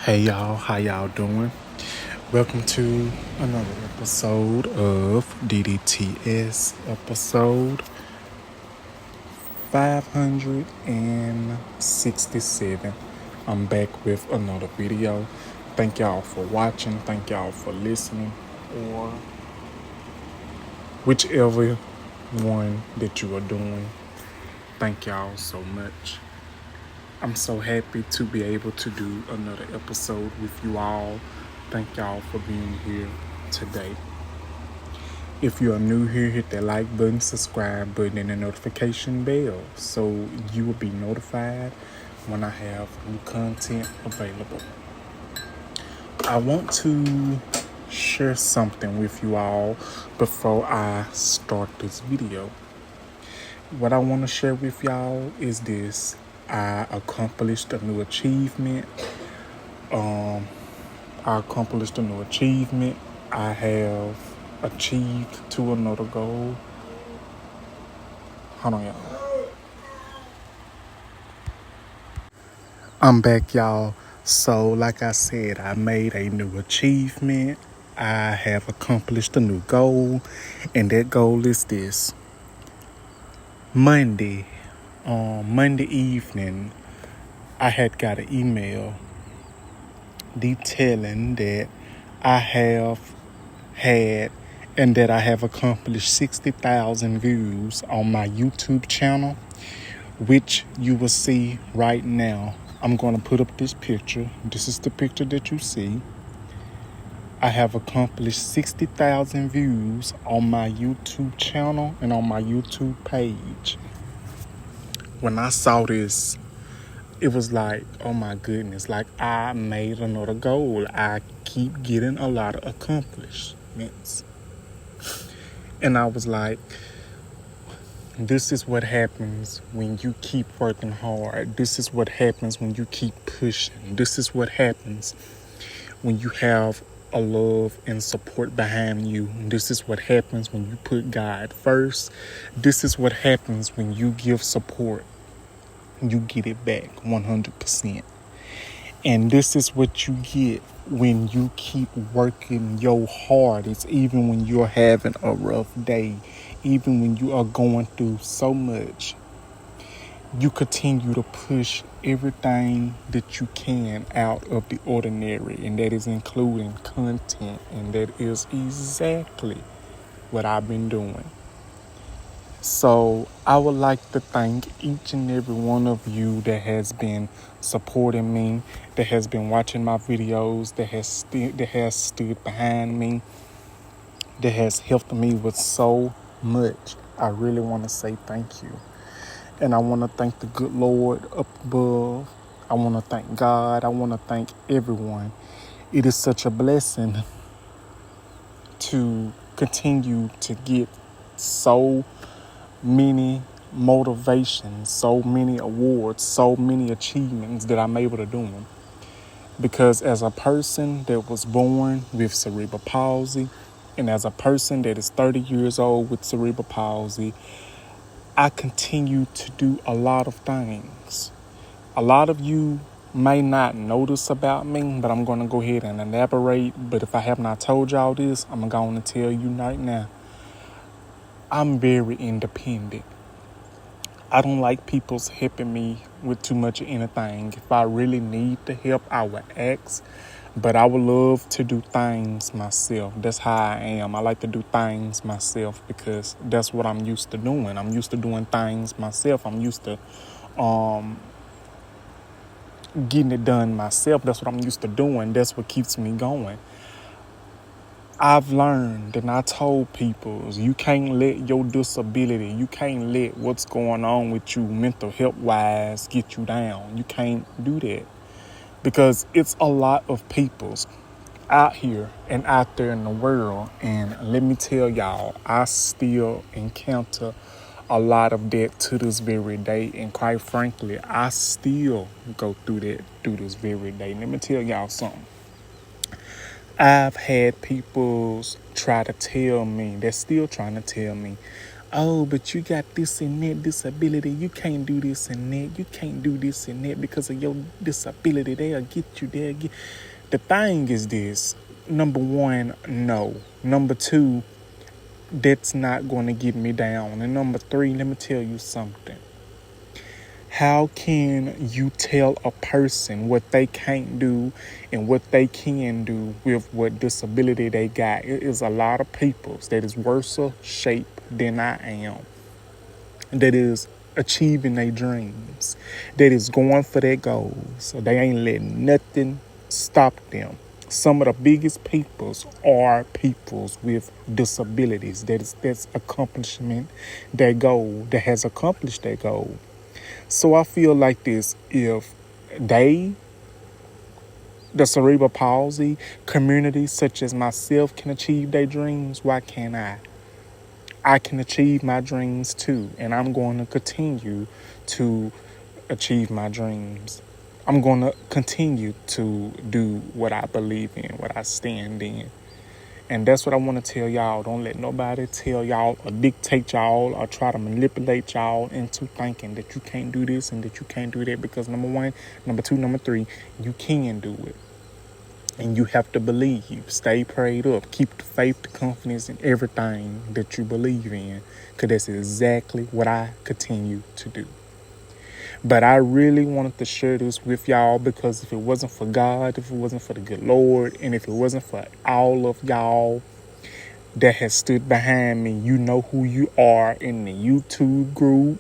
Hey y'all, how y'all doing? Welcome to another episode of DDTS, episode 567. I'm back with another video. Thank y'all for watching, thank y'all for listening, or whichever one that you are doing. Thank y'all so much. I'm so happy to be able to do another episode with you all. Thank y'all for being here today. If you are new here, hit that like button, subscribe button, and the notification bell so you will be notified when I have new content available. I want to share something with you all before I start this video. What I want to share with y'all is this. I accomplished a new achievement. I have achieved to another goal. Hold on, y'all. I'm back, y'all. So, like I said, I made a new achievement. I have accomplished a new goal. And that goal is this. Monday evening, I had got an email detailing that I have had and that I have accomplished 60,000 views on my YouTube channel, which you will see right now. I'm going to put up this picture. This is the picture that you see. I have accomplished 60,000 views on my YouTube channel and on my YouTube page. When I saw this, it was like, oh my goodness, like I made another goal. I keep getting a lot of accomplishments. And I was like, this is what happens when you keep working hard. This is what happens when you keep pushing. This is what happens when you have a love and support behind you. This is what happens when you put God first. This is what happens when you give support. You get it back 100%. And this is what you get when you keep working your hardest, even when you're having a rough day, even when you are going through so much. You continue to push everything that you can out of the ordinary, and that is including content, and that is exactly what I've been doing. So I would like to thank each and every one of you that has been supporting me, that has been watching my videos, that has stood behind me, that has helped me with so much. I really want to say thank you. And I want to thank the good Lord up above. I want to thank God. I want to thank everyone. It is such a blessing to continue to get so many motivations, so many awards, so many achievements that I'm able to do. Because as a person that was born with cerebral palsy, and as a person that is 30 years old with cerebral palsy, I continue to do a lot of things. A lot of you may not notice about me, but I'm going to go ahead and elaborate. But if I have not told y'all this, I'm going to tell you right now. I'm very independent. I don't like people's helping me with too much of anything. If I really need the help, I would ask. But I would love to do things myself. That's how I am. I like to do things myself because that's what I'm used to doing. I'm used to doing things myself. I'm used to getting it done myself. That's what I'm used to doing. That's what keeps me going. I've learned and I told people, you can't let your disability, you can't let what's going on with you mental health wise get you down. You can't do that because it's a lot of peoples out here and out there in the world. And let me tell y'all, I still encounter a lot of that to this very day. And quite frankly, I still go through that to this very day. Let me tell y'all something. I've had people try to tell me, they're still trying to tell me, oh, but you got this and that disability. You can't do this and that. You can't do this and that because of your disability. They'll get you. They'll get. The thing is this. Number one, no. Number two, that's not going to get me down. And number three, let me tell you something. How can you tell a person what they can't do and what they can do with what disability they got? It is a lot of people that is worse shape than I am, that is achieving their dreams, that is going for their goals. So they ain't letting nothing stop them. Some of the biggest peoples are peoples with disabilities that's accomplishment their goal, that has accomplished their goal. So I feel like this: if they, the cerebral palsy community, such as myself, can achieve their dreams, why can't I? I can achieve my dreams too, and I'm going to continue to achieve my dreams. I'm going to continue to do what I believe in, what I stand in. And that's what I want to tell y'all. Don't let nobody tell y'all or dictate y'all or try to manipulate y'all into thinking that you can't do this and that you can't do that, because number one, number two, number three, you can do it. And you have to believe. Stay prayed up. Keep the faith, the confidence in everything that you believe in, because that's exactly what I continue to do. But I really wanted to share this with y'all, because if it wasn't for God, if it wasn't for the good Lord, and if it wasn't for all of y'all that has stood behind me, you know who you are in the YouTube group,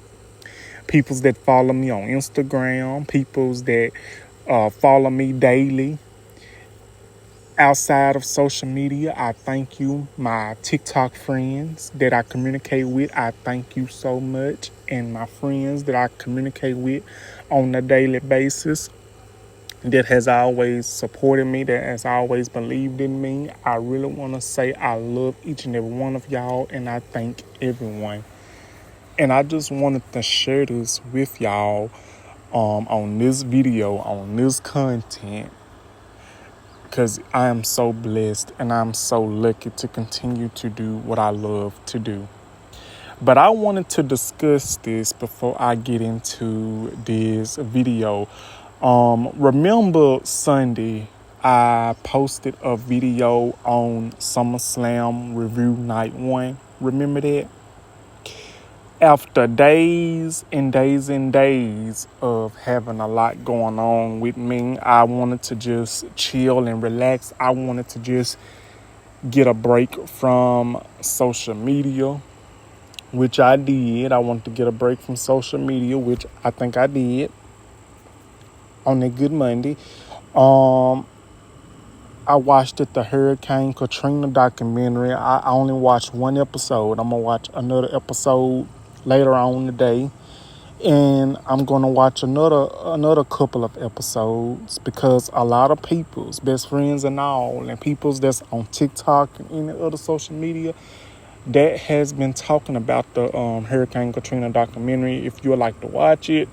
peoples that follow me on Instagram, peoples that follow me daily. Outside of social media, I thank you. My TikTok friends that I communicate with, I thank you so much. And my friends that I communicate with on a daily basis, that has always supported me, that has always believed in me. I really want to say I love each and every one of y'all, and I thank everyone. And I just wanted to share this with y'all on this video, on this content, because I am so blessed and I'm so lucky to continue to do what I love to do. But I wanted to discuss this before I get into this video. Remember Sunday, I posted a video on SummerSlam Review Night 1. Remember that? After days and days and days of having a lot going on with me, I wanted to just chill and relax. I wanted to just get a break from social media, which I did. I wanted to get a break from social media, which I think I did on that Good Monday. I watched the Hurricane Katrina documentary. I only watched one episode. I'm going to watch another episode later on today. And I'm going to watch another couple of episodes, because a lot of people's best friends and all, and people's that's on TikTok and any other social media, that has been talking about the Hurricane Katrina documentary. If you would like to watch it,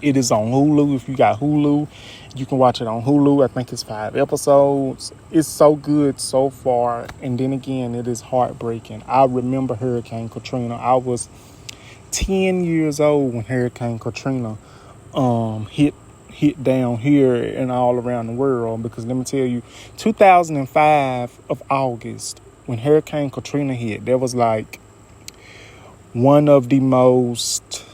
it is on Hulu. If you got Hulu, you can watch it on Hulu. I think it's 5 episodes. It's so good so far. And then again, it is heartbreaking. I remember Hurricane Katrina. I was 10 years old when Hurricane Katrina hit down here and all around the world. Because let me tell you, 2005 of August, when Hurricane Katrina hit, there was like one of the most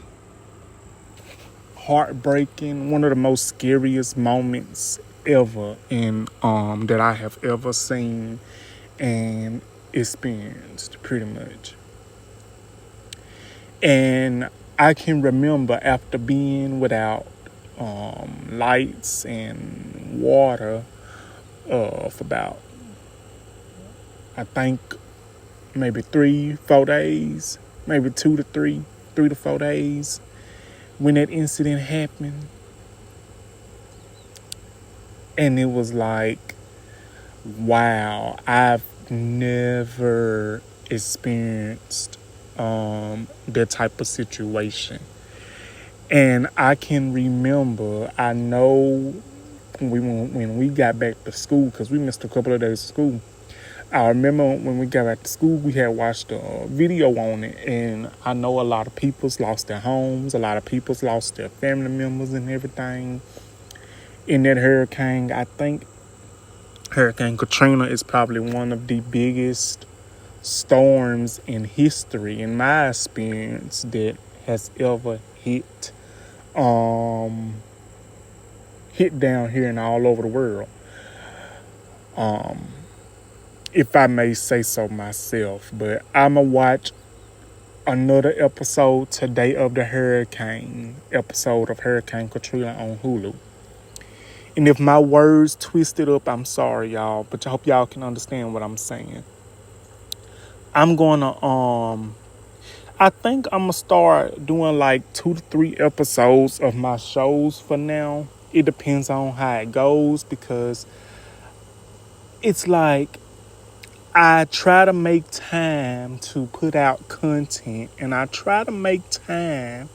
heartbreaking, one of the most scariest moments ever in that I have ever seen and experienced, pretty much. And I can remember, after being without lights and water for about, I think, maybe 3-4 days, maybe 3 to 4 days, when that incident happened. And it was like, wow, I've never experienced that type of situation. And I can remember, I know when we got back to school, because we missed a couple of days of school, I remember when we got back to school, we had watched a video on it, and I know a lot of people's lost their homes, a lot of people's lost their family members and everything in that hurricane. I think Hurricane Katrina is probably one of the biggest storms in history, in my experience, that has ever hit down here and all over the world. If I may say so myself, but I'ma watch another episode today of the Hurricane episode of Hurricane Katrina on Hulu. And if my words twisted up, I'm sorry, y'all, but I hope y'all can understand what I'm saying. I'm gonna I think I'm gonna start doing like 2 to 3 episodes of my shows for now. It depends on how it goes, because it's like I try to make time to put out content, and I try to make time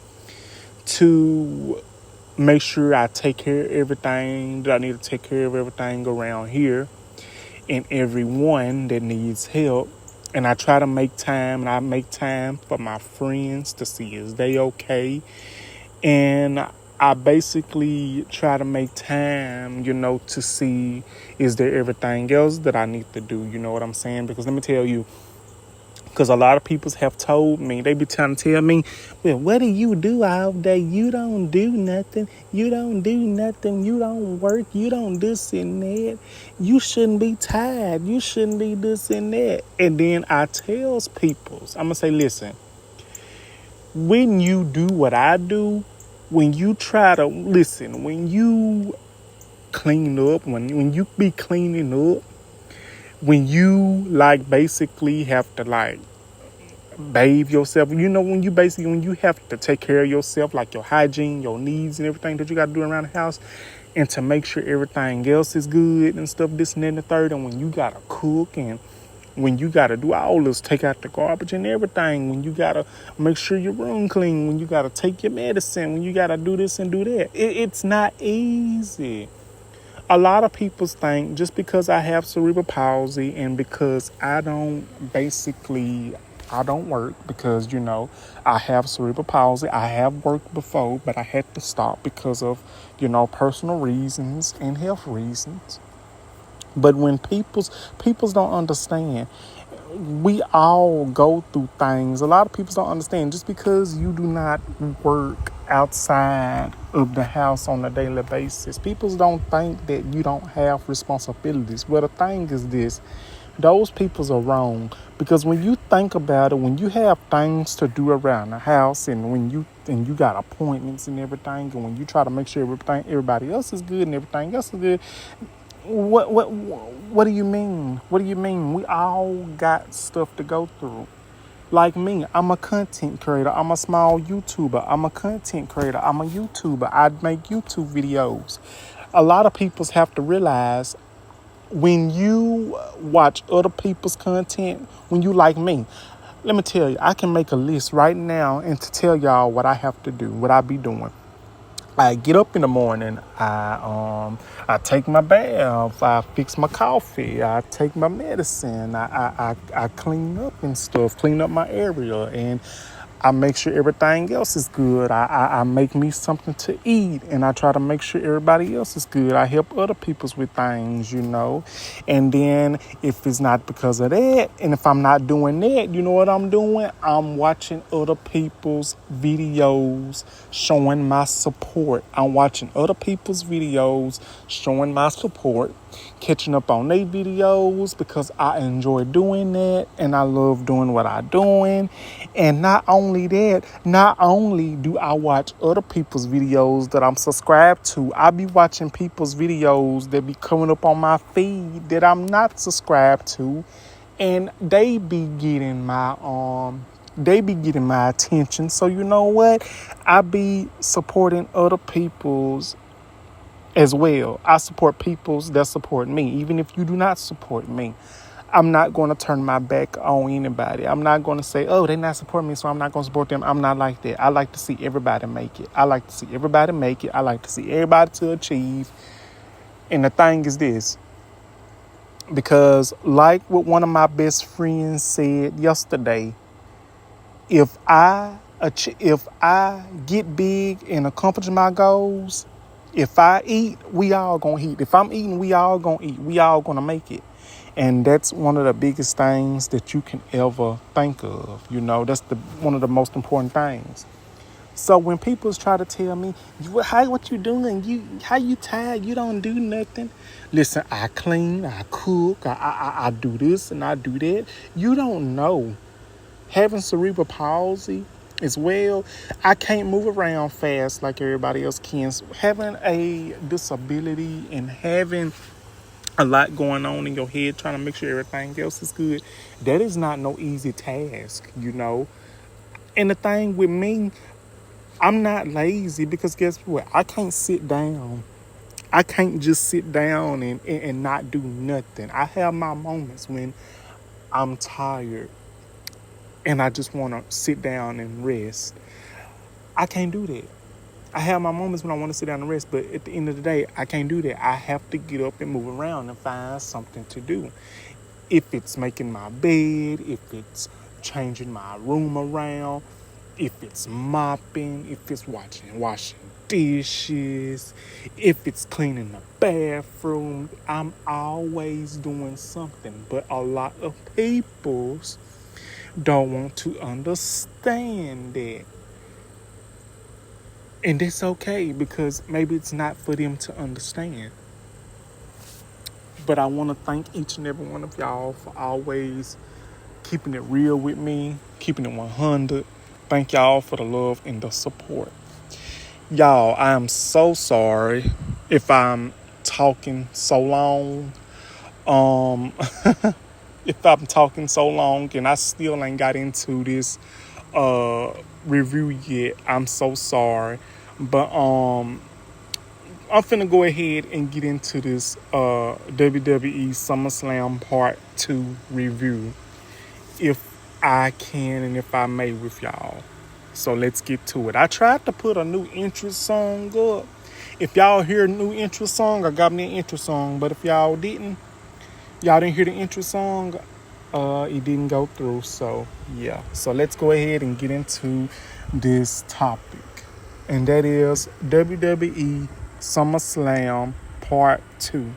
to make sure I take care of everything that I need to take care of, everything around here, and everyone that needs help. And I try to make time, and I make time for my friends to see is they okay. And I basically try to make time, to see is there everything else that I need to do, you know what I'm saying? Because let me tell you, because a lot of people have told me, they be trying to tell me, well, what do you do all day? You don't do nothing. You don't do nothing. You don't work. You don't this and that. You shouldn't be tired. You shouldn't be this and that. And then I tells people, I'm going to say, listen, when you do what I do, when you try to, listen, when you clean up, when you be cleaning up, when you basically have to bathe yourself, when you have to take care of yourself, like your hygiene, your needs and everything that you got to do around the house, and to make sure everything else is good and stuff, this and that and the third, and when you got to cook, and when you got to do all this, take out the garbage and everything, when you got to make sure your room clean, when you got to take your medicine, when you got to do this and do that, it's not easy. A lot of people think just because I have cerebral palsy and because I don't work because, I have cerebral palsy. I have worked before, but I had to stop because of, personal reasons and health reasons. But when people's don't understand, we all go through things. A lot of people don't understand. Just because you do not work outside of the house on a daily basis, people don't think that you don't have responsibilities. Well, the thing is this. Those people are wrong, because when you think about it, when you have things to do around the house, and when you got appointments and everything, and when you try to make sure everybody else is good and everything else is good, what do you mean? What do you mean? We all got stuff to go through. Like me, I'm a content creator. I'm a small YouTuber. I'm a content creator. I'm a YouTuber. I make YouTube videos. A lot of people have to realize, when you watch other people's content, when you like me, let me tell you, I can make a list right now and to tell y'all what I have to do, what I be doing. I get up in the morning, I take my bath, I fix my coffee, I take my medicine, I clean up and stuff, clean up my area, and I make sure everything else is good. I make me something to eat, and I try to make sure everybody else is good. I help other people with things, And then if it's not because of that, and if I'm not doing that, you know what I'm doing? I'm watching other people's videos showing my support. I'm watching other people's videos showing my support, catching up on their videos, because I enjoy doing that, and I love doing what I'm doing. And not only do I watch other people's videos that I'm subscribed to, I be watching people's videos that be coming up on my feed that I'm not subscribed to, and they be getting my attention. So you know what? I be supporting other people's as well. I support people's that support me, even if you do not support me. I'm not going to turn my back on anybody. I'm not going to say, oh, they're not supporting me, so I'm not going to support them. I'm not like that. I like to see everybody make it. I like to see everybody make it. I like to see everybody to achieve. And the thing is this. Because like what one of my best friends said yesterday, if I get big and accomplish my goals, if I eat, we all gonna eat. If I'm eating, we all gonna eat. We all gonna make it. And that's one of the biggest things that you can ever think of. That's one of the most important things. So when people try to tell me, what you doing? How you tired? You don't do nothing. Listen, I clean, I cook, I do this and I do that. You don't know. Having cerebral palsy as well, I can't move around fast like everybody else can. So having a disability and having a lot going on in your head, trying to make sure everything else is good, that is not no easy task. And the thing with me, I'm not lazy because guess what? I can't sit down. I can't just sit down and not do nothing. I have my moments when I'm tired and I just want to sit down and rest. I can't do that. I have my moments when I want to sit down and rest, but at the end of the day, I can't do that. I have to get up and move around and find something to do. If it's making my bed, if it's changing my room around, if it's mopping, if it's washing dishes, if it's cleaning the bathroom, I'm always doing something. But a lot of people don't want to understand that. And it's okay because maybe it's not for them to understand. But I want to thank each and every one of y'all for always keeping it real with me, keeping it 100. Thank y'all for the love and the support. Y'all, I am so sorry if I'm talking so long. If I'm talking so long and I still ain't got into this review yet, I'm so sorry. But I'm finna go ahead and get into this WWE SummerSlam Part 2 review, if I can and if I may with y'all. So let's get to it. I tried to put a new intro song up. If y'all hear a new intro song, I got me an intro song. But if y'all didn't hear the intro song, it didn't go through. So yeah. So let's go ahead and get into this topic. And that is WWE SummerSlam Part 2.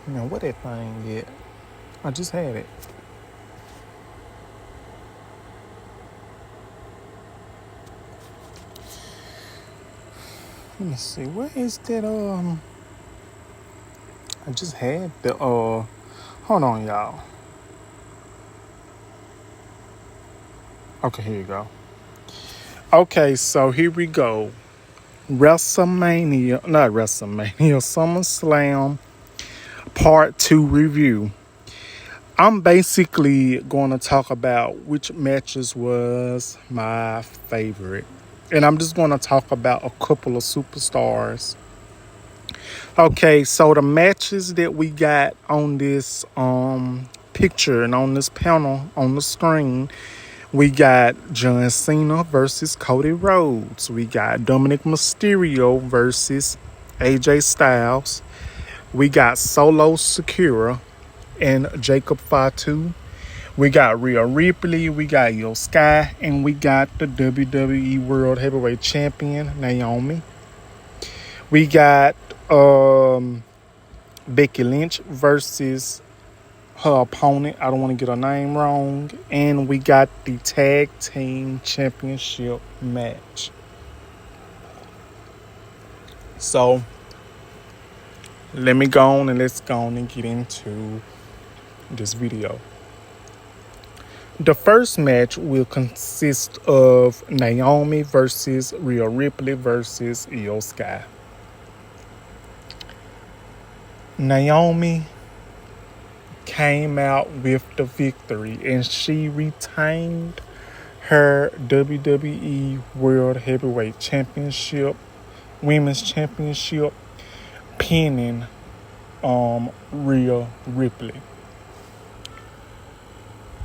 Now, what that thing at? I just had it. Let me see. Where is that? I just had the hold on, y'all. Okay, here you go. Okay, so here we go. SummerSlam Part 2 review. I'm basically going to talk about which matches was my favorite. And I'm just going to talk about a couple of superstars. Okay, so the matches that we got on this picture and on this panel on the screen, we got John Cena versus Cody Rhodes. We got Dominic Mysterio versus AJ Styles. We got Solo Secura and Jacob Fatu. We got Rhea Ripley. We got Io Sky. And we got the WWE World Heavyweight Champion, Naomi. We got Becky Lynch versus her opponent. I don't want to get her name wrong. And we got the Tag Team Championship match. So let me go on and let's go on and get into this video. The first match will consist of Naomi versus Rhea Ripley versus Io Sky. Naomi came out with the victory and she retained her WWE World Heavyweight Championship, Women's Championship, pinning Rhea Ripley.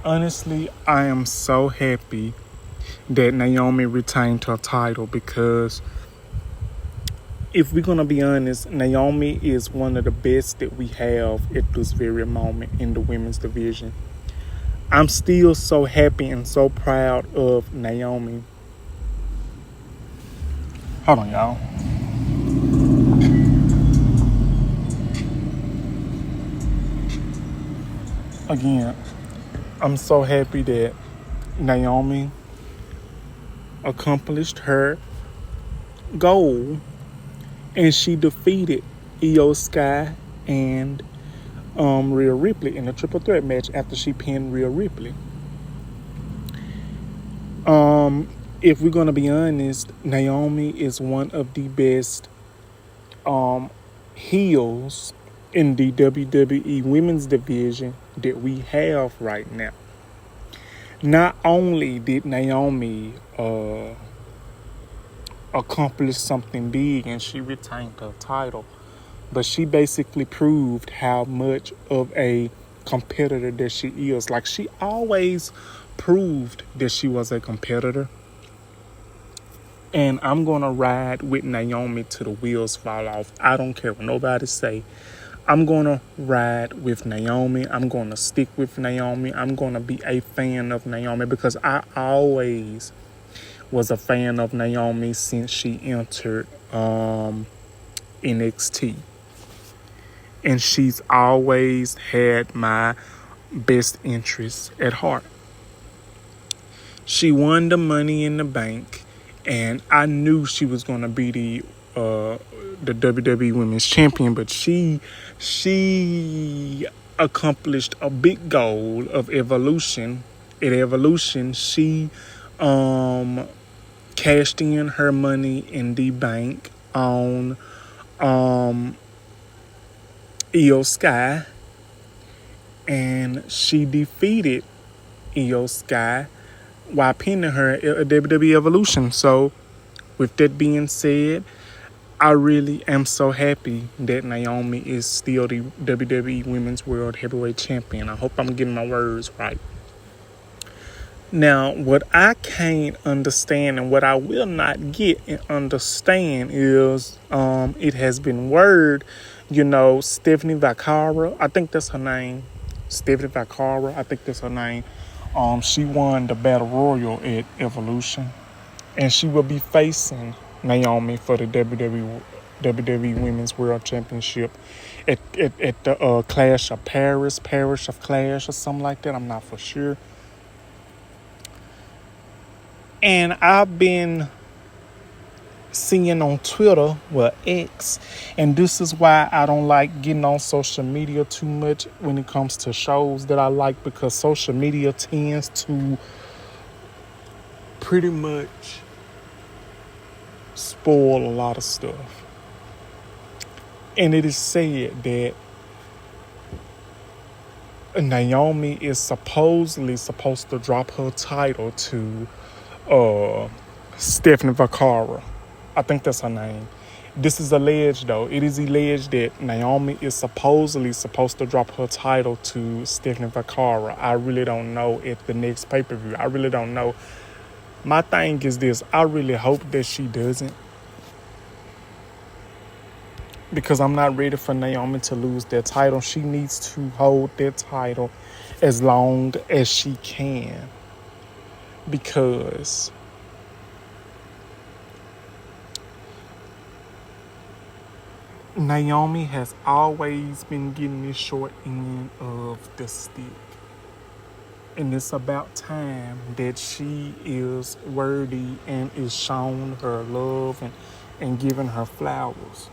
Honestly, I am so happy that Naomi retained her title, because if we're gonna be honest, Naomi is one of the best that we have at this very moment in the women's division. I'm still so happy and so proud of Naomi. Hold on, y'all. Again, I'm so happy that Naomi accomplished her goal and she defeated Io Sky and Rhea Ripley in a triple threat match after she pinned Rhea Ripley. If we're gonna be honest, Naomi is one of the best heels in the WWE women's division that we have right now. Not only did Naomi accomplish something big and she retained her title, but she basically proved how much of a competitor that she is. Like, she always proved that she was a competitor. And I'm going to ride with Naomi till the wheels fall off. I don't care what nobody say. I'm going to ride with Naomi. I'm going to stick with Naomi. I'm going to be a fan of Naomi because I always was a fan of Naomi since she entered NXT. And she's always had my best interests at heart. She won the Money in the Bank, and I knew she was going to be the WWE Women's Champion, but she accomplished a big goal of Evolution. At Evolution, she cashed in her Money in the Bank on Io Sky, and she defeated Io Sky while pinning her at WWE Evolution. So, with that being said, I really am so happy that Naomi is still the WWE Women's World Heavyweight Champion. I hope I'm getting my words right. Now, what I can't understand and what I will not get and understand is it has been word, Stephanie Vacara, I think that's her name. Stephanie Vacara, I think that's her name. She won the Battle Royal at Evolution, and she will be facing Naomi for the WWE Women's World Championship at the Clash of Paris, Parish of Clash or something like that. I'm not for sure. And I've been seeing on Twitter, X, and this is why I don't like getting on social media too much when it comes to shows that I like, because social media tends to pretty much spoil a lot of stuff. And it is said that Naomi is supposedly supposed to drop her title to Stephanie Vacara. I think that's her name. This is alleged, though. It is alleged that Naomi is supposedly supposed to drop her title to Stephanie Vacara. I really don't know at the next pay-per-view. I really don't know. My thing is this. I really hope that she doesn't, because I'm not ready for Naomi to lose that title. She needs to hold that title as long as she can, because Naomi has always been getting the short end of the stick. And it's about time that she is worthy and is shown her love and given her flowers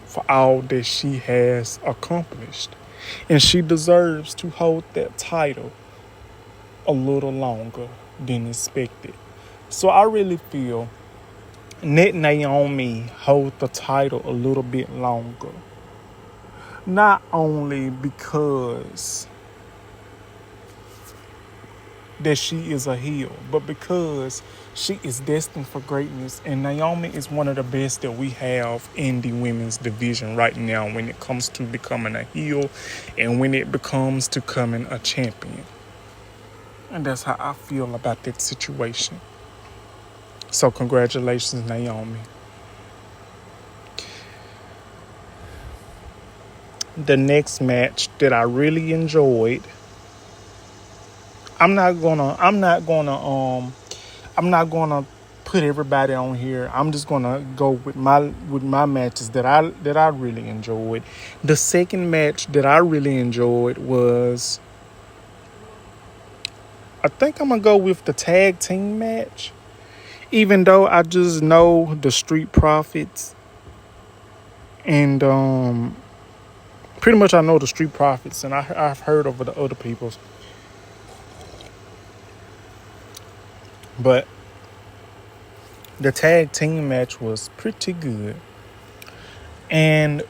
for all that she has accomplished. And she deserves to hold that title a little longer than expected. So I really feel let Naomi hold the title a little bit longer. Not only because that she is a heel, but because she is destined for greatness. And Naomi is one of the best that we have in the women's division right now when it comes to becoming a heel and when it becomes to becoming a champion. And that's how I feel about that situation. So congratulations, Naomi. The next match that I really enjoyed, I'm not gonna put everybody on here. I'm just gonna go with my matches that I really enjoyed. The second match that I really enjoyed was, I think I'm gonna go with the tag team match. Even though I just know the Street Profits and pretty much I know the Street Profits, and I've heard of the other people's, but the tag team match was pretty good, and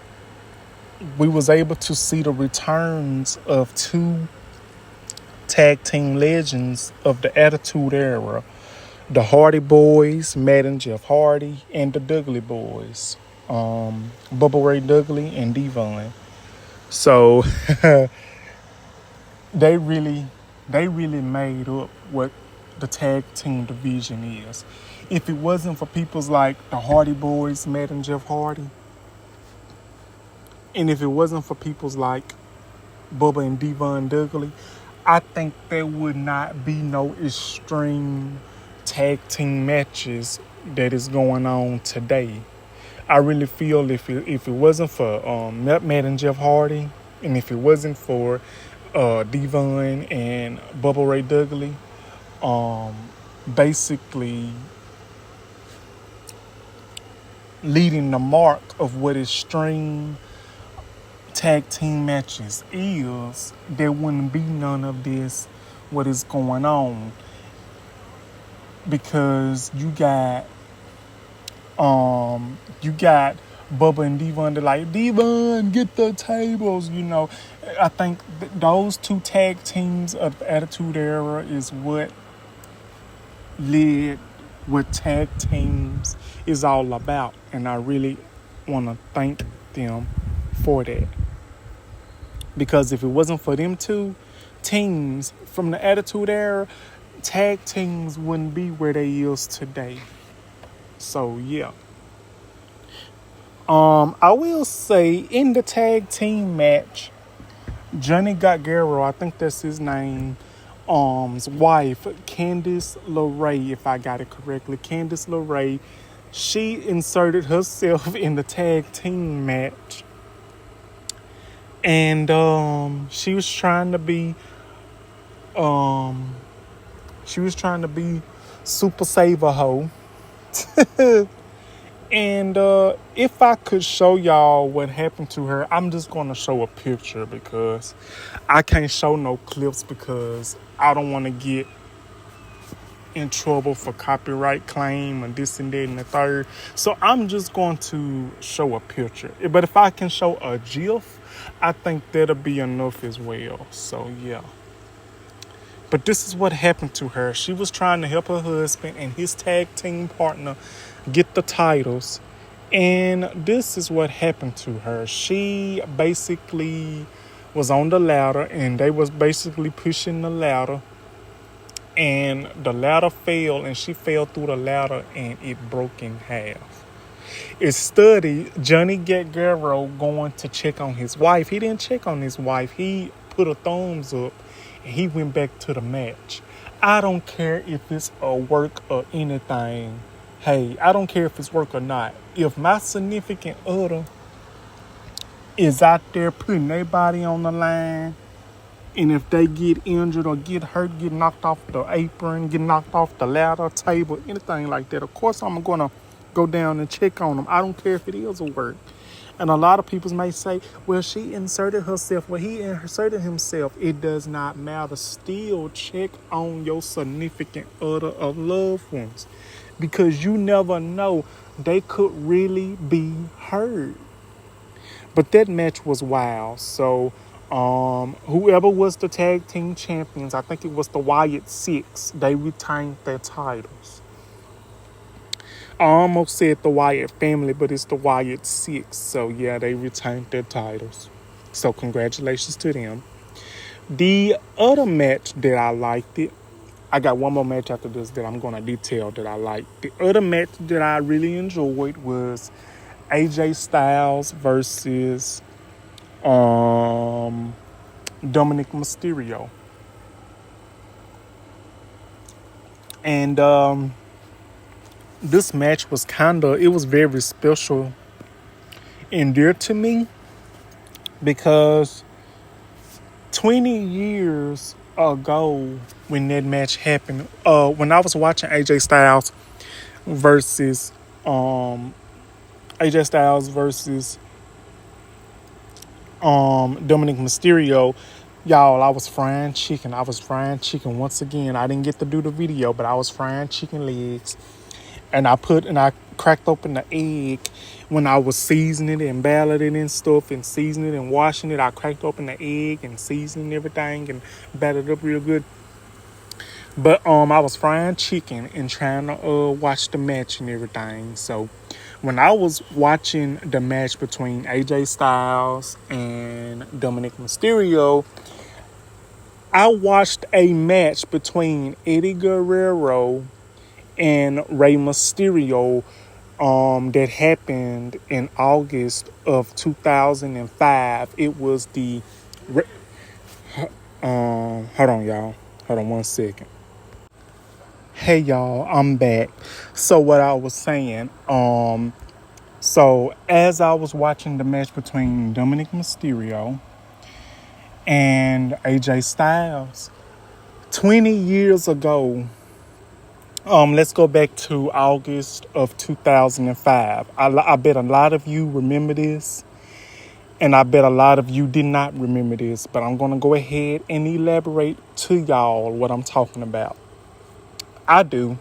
we was able to see the returns of two tag team legends of the Attitude Era, the Hardy Boys, Matt and Jeff Hardy, and the Dudley Boys, Bubba Ray Dudley and Devon. So they really made up what the tag team division is. If it wasn't for people's like the Hardy Boys, Matt and Jeff Hardy, and if it wasn't for people's like Bubba and Devon Dudley, I think there would not be no extreme tag team matches that is going on today. I really feel if it wasn't for Matt and Jeff Hardy, and if it wasn't for Devon and Bubba Ray Dudley, basically leading the mark of what extreme tag team matches is, there wouldn't be none of this, what is going on. Because you got Bubba and Devon, they're like, Devon, get the tables, I think those two tag teams of the Attitude Era is what led what tag teams is all about. And I really want to thank them for that. Because if it wasn't for them two teams from the Attitude Era, tag teams wouldn't be where they is today. So yeah. I will say in the tag team match, Johnny Gargano, I think that's his name, his wife, Candice LeRae, if I got it correctly, Candice LeRae, she inserted herself in the tag team match. And she was trying to be Super Saver Ho. And if I could show y'all what happened to her, I'm just going to show a picture because I can't show no clips because I don't want to get in trouble for copyright claim and this and that and the third. So I'm just going to show a picture. But if I can show a GIF, I think that'll be enough as well. So yeah. But this is what happened to her. She was trying to help her husband and his tag team partner get the titles. And this is what happened to her. She basically was on the ladder and they was basically pushing the ladder. And the ladder fell and she fell through the ladder and it broke in half. It's studied Johnny Gargano going to check on his wife. He didn't check on his wife. He put a thumbs up and he went back to the match. I don't care if it's a work or anything. Hey, I don't care if it's work or not. If my significant other is out there putting their body on the line, and if they get injured or get hurt, get knocked off the apron, get knocked off the ladder, table, anything like that, of course I'm going to go down and check on them. I don't care if it is a work. And a lot of people may say, well, she inserted herself. Well, he inserted himself. It does not matter. Still check on your significant other or loved ones. Because you never know. They could really be hurt. But that match was wild. So whoever was the tag team champions, I think it was the Wyatt Six, they retained their titles. I almost said the Wyatt family, but it's the Wyatt Six. So, yeah, they retained their titles. So, congratulations to them. The other match that I liked it I got one more match after this that I'm gonna detail that I like. The other match that I really enjoyed was AJ Styles versus Dominic Mysterio. And this match was it was very special and dear to me because 20 years ago when that match happened, when I was watching versus AJ Styles versus Dominic Mysterio, y'all, I was frying chicken. I was frying chicken once again. I didn't get to do the video, but I was frying chicken legs. And I cracked open the egg when I was seasoning it and battling it and stuff and seasoning it and washing it. I cracked open the egg and seasoning everything and battered it up real good. But I was frying chicken and trying to watch the match and everything. So when I was watching the match between AJ Styles and Dominic Mysterio, I watched a match between Eddie Guerrero and Rey Mysterio that happened in August of 2005. It was the hold on, y'all. Hold on one second. Hey y'all, I'm back. So what I was saying, so as I was watching the match between Dominic Mysterio and AJ Styles, 20 years ago, let's go back to August of 2005. I bet a lot of you remember this, and I bet a lot of you did not remember this, but I'm going to go ahead and elaborate to y'all what I'm talking about. I do,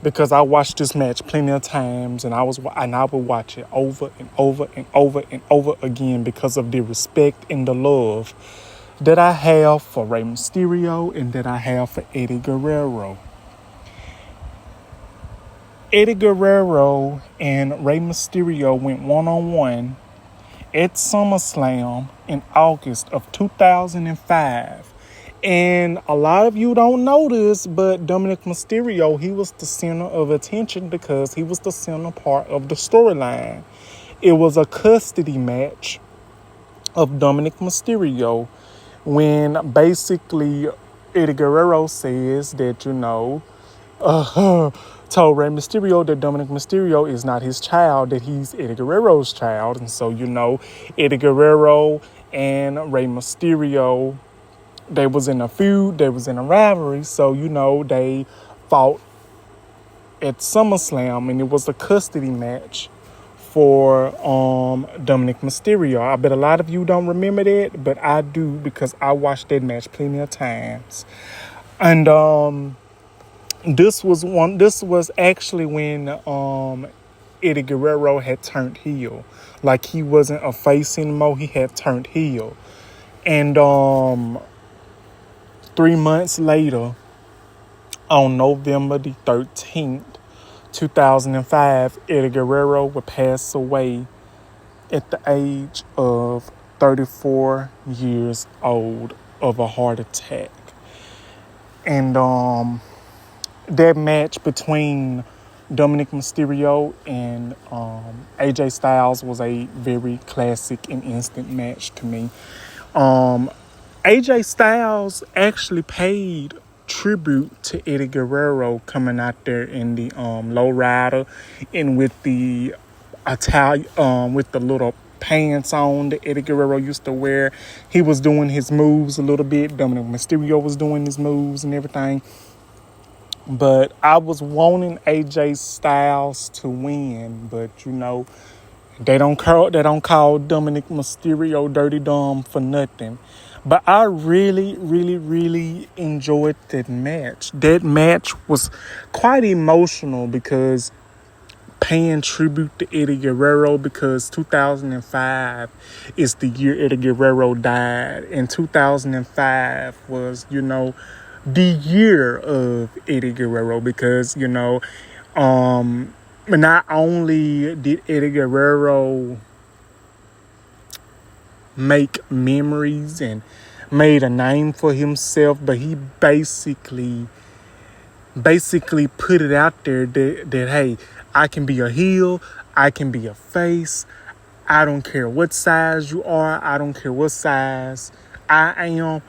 because I watched this match plenty of times, and I would watch it over and over and over and over again because of the respect and the love that I have for Rey Mysterio and that I have for Eddie Guerrero. Eddie Guerrero and Rey Mysterio went one-on-one at SummerSlam in August of 2005. And a lot of you don't know this, but Dominic Mysterio, he was the center of attention because he was the center part of the storyline. It was a custody match of Dominic Mysterio when basically Eddie Guerrero says that, told Rey Mysterio that Dominic Mysterio is not his child, that he's Eddie Guerrero's child. And so, Eddie Guerrero and Rey Mysterio, they was in a feud, they was in a rivalry. So, they fought at SummerSlam, and it was a custody match for Dominic Mysterio. I bet a lot of you don't remember that, but I do because I watched that match plenty of times. And this was actually when Eddie Guerrero had turned heel. Like, he wasn't a face anymore, he had turned heel. And 3 months later, on November the 13th, 2005, Eddie Guerrero would pass away at the age of 34 years old of a heart attack. And that match between Dominic Mysterio and AJ Styles was a very classic and instant match to me. AJ Styles actually paid tribute to Eddie Guerrero coming out there in the lowrider and with the with the little pants on that Eddie Guerrero used to wear. He was doing his moves a little bit. Dominic Mysterio was doing his moves and everything. But I was wanting AJ Styles to win, but they don't call Dominic Mysterio Dirty Dom for nothing. But I really, really, really enjoyed that match. That match was quite emotional because paying tribute to Eddie Guerrero, because 2005 is the year Eddie Guerrero died. And 2005 was, the year of Eddie Guerrero because, not only did Eddie Guerrero make memories and made a name for himself, but he basically basically put it out there that hey, I can be a heel, I can be a face. I don't care what size you are. I don't care what size I am.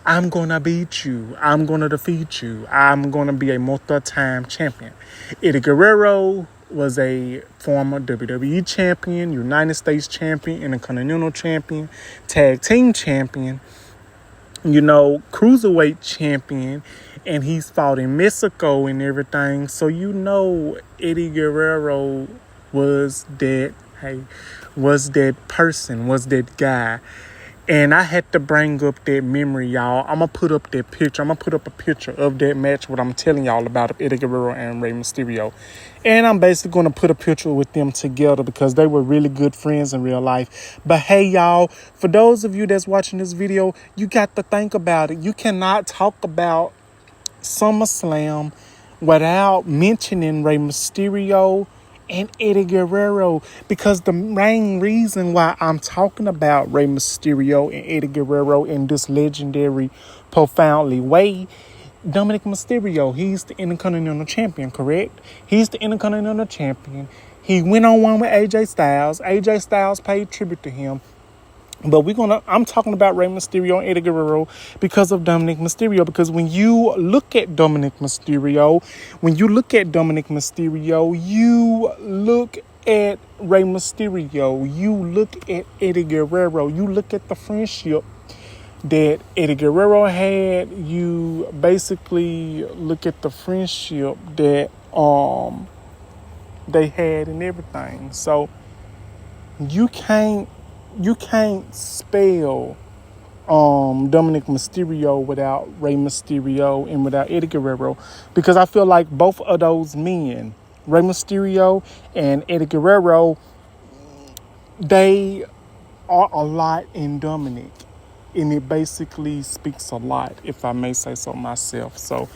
I'm going to beat you. I'm going to defeat you. I'm going to be a multi-time champion. Eddie Guerrero was a former WWE champion, United States champion, Intercontinental champion, tag team champion, cruiserweight champion, and he's fought in Mexico and everything. So Eddie Guerrero was that person, was that guy. And I had to bring up that memory, y'all. I'm going to put up that picture. I'm going to put up a picture of that match, what I'm telling y'all about of Eddie Guerrero and Rey Mysterio. And I'm basically going to put a picture with them together because they were really good friends in real life. But hey, y'all, for those of you that's watching this video, you got to think about it. You cannot talk about SummerSlam without mentioning Rey Mysterio and Eddie Guerrero, because the main reason why I'm talking about Rey Mysterio and Eddie Guerrero in this legendary, profoundly way, Dominic Mysterio, he's the Intercontinental Champion, correct? He's the Intercontinental Champion. He went on one with AJ Styles. AJ Styles paid tribute to him. But I'm talking about Rey Mysterio and Eddie Guerrero because of Dominic Mysterio. Because when you look at Dominic Mysterio, you look at Rey Mysterio, you look at Eddie Guerrero, you look at the friendship that Eddie Guerrero had, you basically look at the friendship that they had and everything. So you can't spell Dominic Mysterio without Rey Mysterio and without Eddie Guerrero, because I feel like both of those men, Rey Mysterio and Eddie Guerrero, they are a lot in Dominic, and it basically speaks a lot, if I may say so myself. So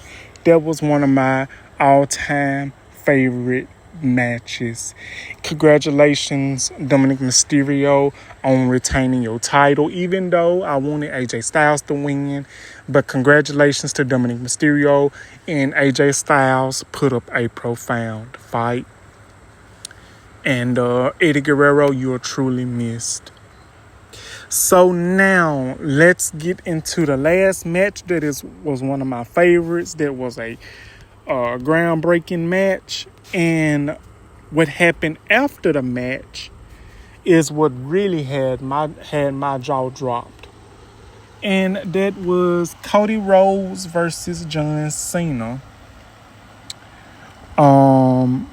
that was one of my all-time favorite matches. Congratulations, Dominic Mysterio, on retaining your title, even though I wanted AJ Styles to win. But congratulations to Dominic Mysterio, and AJ Styles put up a profound fight. And Eddie Guerrero, you are truly missed. So now let's get into the last match that was one of my favorites. That was a groundbreaking match. And what happened after the match is what really had my jaw dropped. And that was Cody Rhodes versus John Cena. I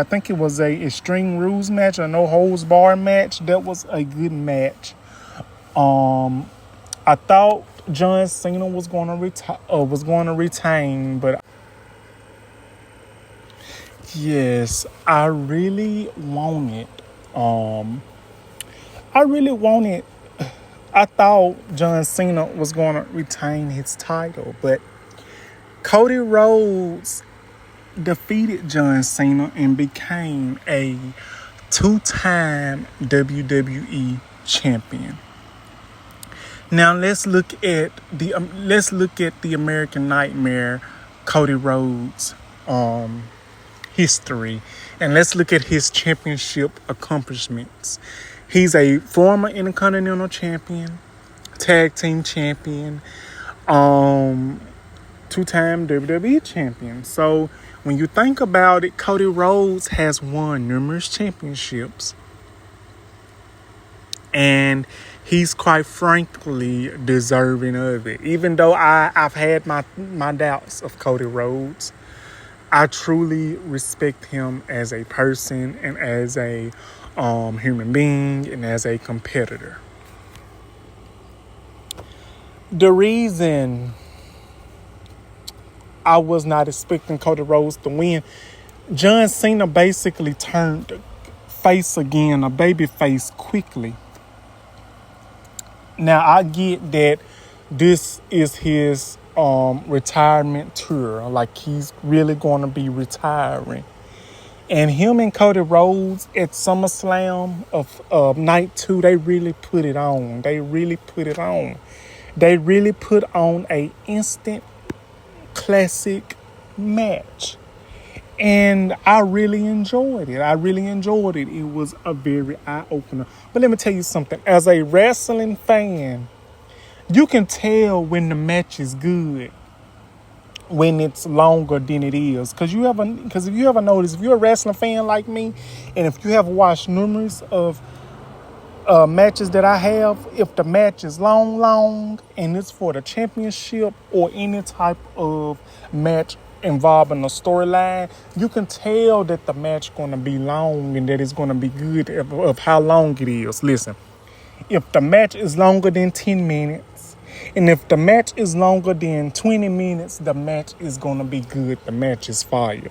think it was a Extreme Rules match, a no holds barred match. That was a good match. I thought John Cena was going to retain, but yes, I really wanted. I thought John Cena was going to retain his title, but Cody Rhodes defeated John Cena and became a 2-time WWE champion. Now let's look at the American Nightmare, Cody Rhodes history, and let's look at his championship accomplishments. He's a former Intercontinental Champion, Tag Team Champion, 2-time WWE Champion. So when you think about it, Cody Rhodes has won numerous championships, and he's quite frankly deserving of it. Even though I've had my doubts of Cody Rhodes, I truly respect him as a person and as a human being and as a competitor. The reason I was not expecting Cody Rhodes to win, John Cena basically turned face again, a baby face, quickly. Now, I get that this is his retirement tour. Like, he's really going to be retiring. And him and Cody Rhodes at SummerSlam of night 2, they really put it on. They really put on a instant classic match. And I really enjoyed it. It was a very eye-opener. But let me tell you something. As a wrestling fan, you can tell when the match is good when it's longer than it is. Because if you ever notice, if you're a wrestling fan like me, and if you have watched numerous of matches that I have, if the match is long, and it's for the championship or any type of match involving a storyline, you can tell that the match going to be long and that it's going to be good of how long it is. Listen, if the match is longer than 10 minutes, and if the match is longer than 20 minutes, the match is going to be good. The match is fire.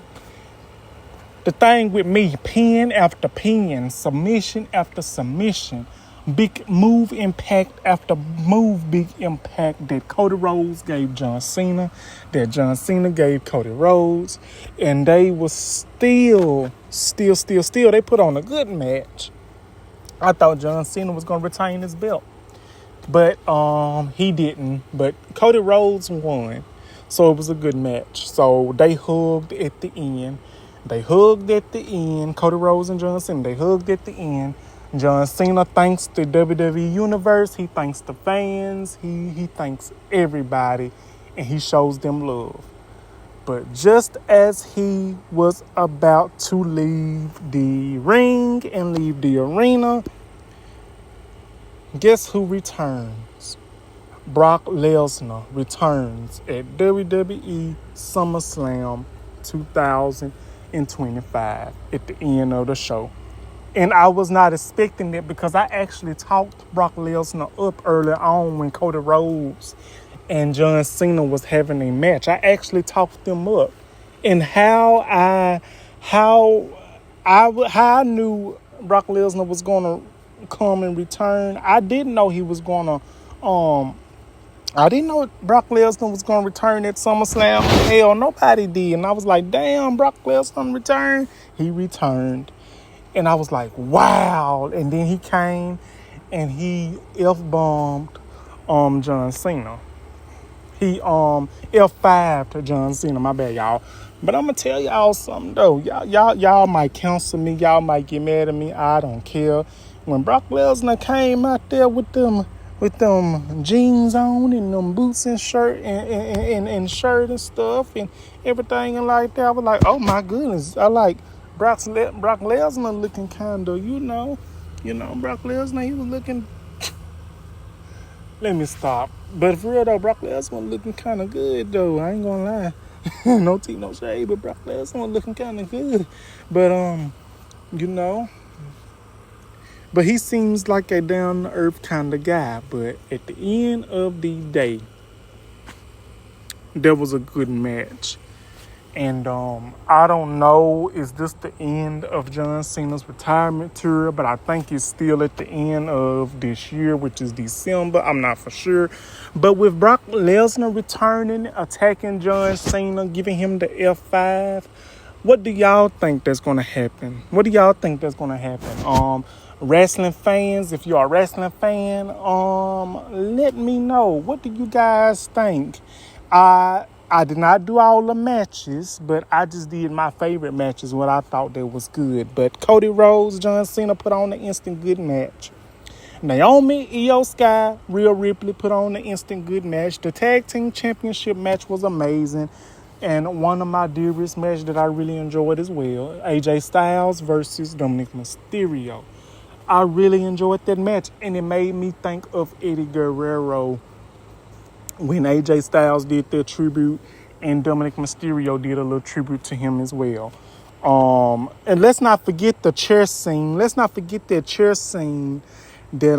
The thing with me, pin after pin, submission after submission, big move impact after move, big impact that Cody Rhodes gave John Cena, that John Cena gave Cody Rhodes, and they was still, they put on a good match. I thought John Cena was going to retain his belt, but he didn't, but Cody Rhodes won, so it was a good match. So they hugged at the end. Cody Rhodes and John Cena, they hugged at the end. John Cena thanks the WWE Universe. He thanks the fans. He thanks everybody. And he shows them love. But just as he was about to leave the ring and leave the arena, guess who returns? Brock Lesnar returns at WWE SummerSlam 2025 at the end of the show. And I was not expecting it because I actually talked Brock Lesnar up early on when Cody Rhodes and John Cena was having a match. I actually talked them up. And how I knew Brock Lesnar was going to come and return. I didn't know Brock Lesnar was going to return at SummerSlam. Hell, nobody did. And I was like, damn, Brock Lesnar returned. He returned. And I was like, wow. And then he came and he F-bombed John Cena. He F5'd John Cena. My bad, y'all. But I'm going to tell y'all something, though. Y'all might cancel me. Y'all might get mad at me. I don't care. When Brock Lesnar came out there with them jeans on and them boots and shirt and shirt and stuff and everything and like that, I was like, oh, my goodness. I like Brock Lesnar looking kind of, Brock Lesnar, he was looking... Let me stop. But for real, though, Brock Lesnar looking kind of good, though. I ain't gonna lie. No tea, no shade, but Brock Lesnar looking kind of good. But, But he seems like a down-to-earth kind of guy. But at the end of the day, there was a good match. And I don't know, is this the end of John Cena's retirement tour? But I think it's still at the end of this year, which is December. I'm not for sure. But with Brock Lesnar returning, attacking John Cena, giving him the F5, what do y'all think that's going to happen? Wrestling fans, if you're a wrestling fan, let me know. What do you guys think? I did not do all the matches, but I just did my favorite matches, what I thought that was good. But Cody Rhodes, John Cena put on the instant good match. Naomi, Io Sky, Rhea Ripley put on the instant good match. The tag team championship match was amazing. And one of my dearest matches that I really enjoyed as well, AJ Styles versus Dominic Mysterio. I really enjoyed that match, and it made me think of Eddie Guerrero when AJ Styles did their tribute and Dominic Mysterio did a little tribute to him as well. And let's not forget the chair scene. Let's not forget that chair scene that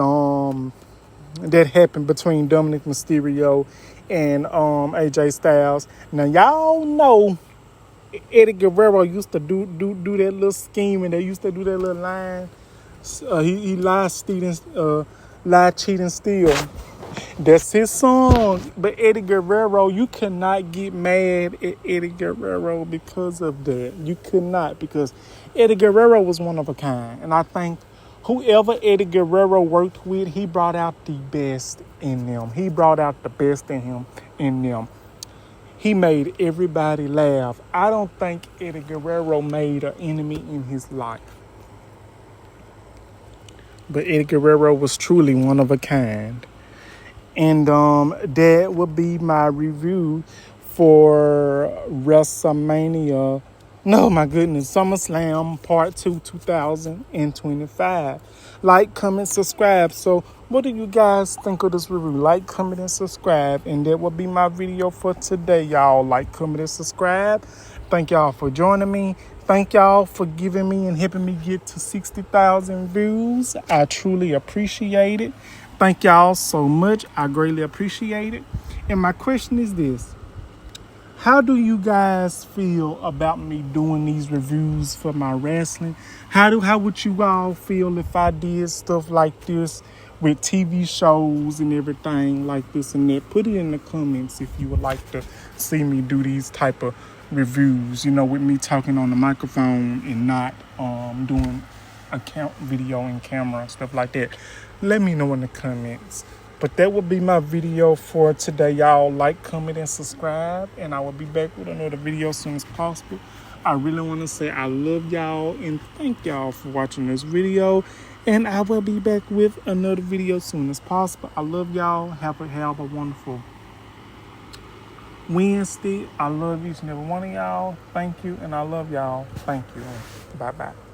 happened between Dominic Mysterio and AJ Styles. Now y'all know Eddie Guerrero used to do that little scheme, and they used to do that little line. He lied, cheating, steal. That's his song. But Eddie Guerrero, you cannot get mad at Eddie Guerrero because of that. You could not, because Eddie Guerrero was one of a kind. And I think whoever Eddie Guerrero worked with, he brought out the best in them. He He made everybody laugh. I don't think Eddie Guerrero made an enemy in his life. But Eddie Guerrero was truly one of a kind. And that would be my review for WrestleMania. No, my goodness, SummerSlam Part 2 2025. Like, comment, subscribe. So what do you guys think of this review? Like, comment, and subscribe. And that will be my video for today, y'all. Like, comment, and subscribe. Thank y'all for joining me. Thank y'all for giving me and helping me get to 60,000 views. I truly appreciate it. Thank y'all so much. I greatly appreciate it. And my question is this. How do you guys feel about me doing these reviews for my wrestling? How would you all feel if I did stuff like this with TV shows and everything like this and that? Put it in the comments if you would like to see me do these type of reviews, with me talking on the microphone and not doing account video and camera and stuff like that. Let me know in the comments. But that will be my video for today, y'all. Like, comment, and subscribe. And I will be back with another video as soon as possible. I really want to say I love y'all and thank y'all for watching this video. And I will be back with another video as soon as possible. I love y'all. Have a wonderful Wednesday. I love each and every one of y'all. Thank you. And I love y'all. Thank you. Bye-bye.